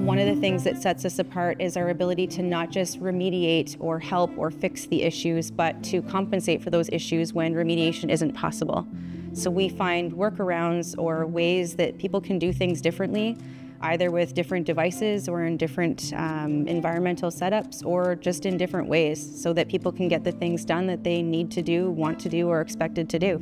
One of the things that sets us apart is our ability to not just remediate or help or fix the issues, but to compensate for those issues when remediation isn't possible. So we find workarounds or ways that people can do things differently, either with different devices or in different environmental setups or just in different ways so that people can get the things done that they need to do, want to do, or are expected to do.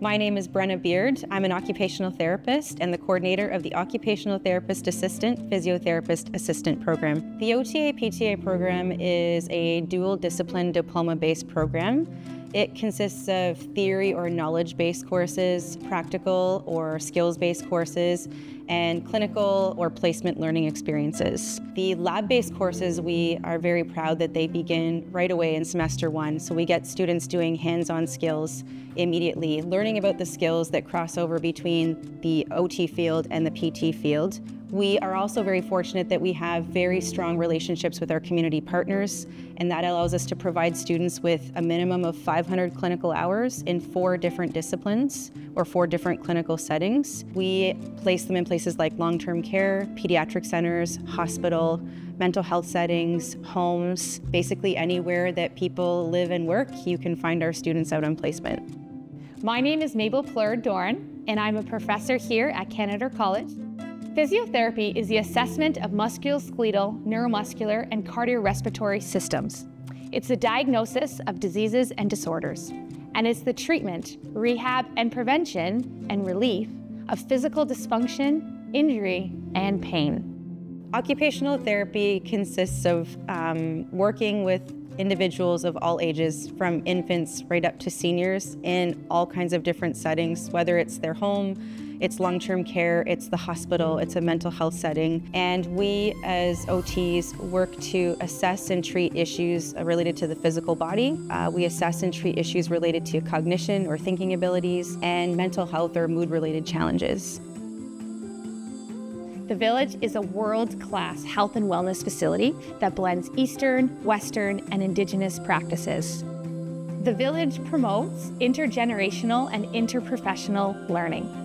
My name is Brenna Beard. I'm an occupational therapist and the coordinator of the Occupational Therapist Assistant Physiotherapist Assistant program. The OTA-PTA program is a dual discipline diploma-based program. It consists of theory or knowledge-based courses, practical or skills-based courses, and clinical or placement learning experiences. The lab-based courses, we are very proud that they begin right away in semester 1. So we get students doing hands-on skills immediately, learning about the skills that cross over between the OT field and the PT field. We are also very fortunate that we have very strong relationships with our community partners, and that allows us to provide students with a minimum of 500 clinical hours in 4 different disciplines or 4 different clinical settings. We place them in places like long-term care, pediatric centers, hospital, mental health settings, homes, basically anywhere that people live and work, you can find our students out on placement. My name is Mabel Pleur-Dorn, and I'm a professor here at Canadore College. Physiotherapy is the assessment of musculoskeletal, neuromuscular, and cardiorespiratory systems. It's the diagnosis of diseases and disorders, and it's the treatment, rehab, and prevention and relief of physical dysfunction, injury, and pain. Occupational therapy consists of working with individuals of all ages, from infants right up to seniors, in all kinds of different settings, whether it's their home, it's long-term care, it's the hospital, it's a mental health setting. And we as OTs work to assess and treat issues related to the physical body. We assess and treat issues related to cognition or thinking abilities and mental health or mood-related challenges. The Village is a world-class health and wellness facility that blends Eastern, Western, and Indigenous practices. The Village promotes intergenerational and interprofessional learning.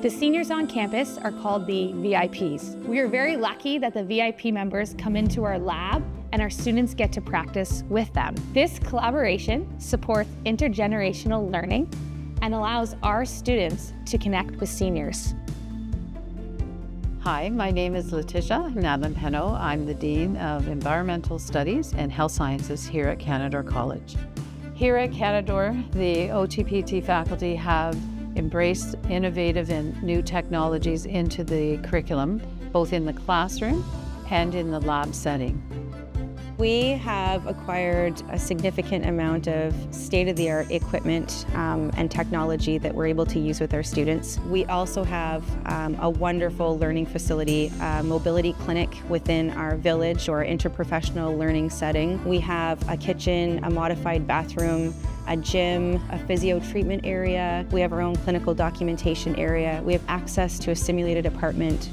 The seniors on campus are called the VIPs. We are very lucky that the VIP members come into our lab and our students get to practice with them. This collaboration supports intergenerational learning and allows our students to connect with seniors. Hi, my name is Letitia Nadlin-Penno. I'm the Dean of Environmental Studies and Health Sciences here at Canadore College. Here at Canadore, the OT-PT faculty have embraced innovative and new technologies into the curriculum, both in the classroom and in the lab setting. We have acquired a significant amount of state-of-the-art equipment and technology that we're able to use with our students. We also have a wonderful learning facility, a mobility clinic within our village or interprofessional learning setting. We have a kitchen, a modified bathroom, a gym, a physio treatment area. We have our own clinical documentation area. We have access to a simulated apartment.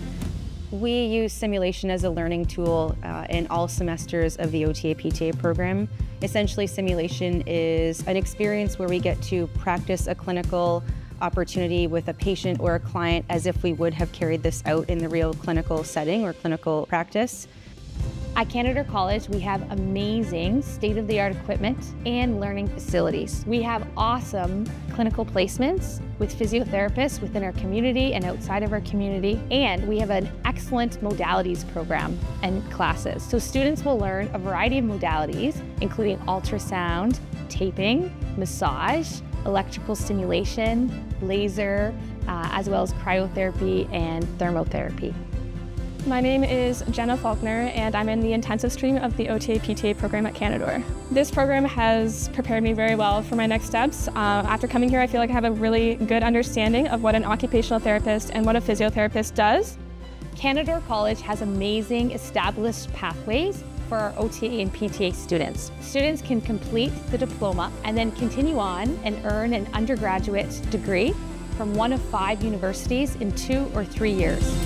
We use simulation as a learning tool in all semesters of the OTA-PTA program. Essentially, simulation is an experience where we get to practice a clinical opportunity with a patient or a client as if we would have carried this out in the real clinical setting or clinical practice. At Canadore College, we have amazing state-of-the-art equipment and learning facilities. We have awesome clinical placements with physiotherapists within our community and outside of our community, and we have an excellent modalities program and classes. So students will learn a variety of modalities, including ultrasound, taping, massage, electrical stimulation, laser, as well as cryotherapy and thermotherapy. My name is Jenna Faulkner, and I'm in the intensive stream of the OTA-PTA program at Canadore. This program has prepared me very well for my next steps. After coming here, I feel like I have a really good understanding of what an occupational therapist and what a physiotherapist does. Canadore College has amazing established pathways for our OTA and PTA students. Students can complete the diploma and then continue on and earn an undergraduate degree from one of 5 universities in 2 or 3 years.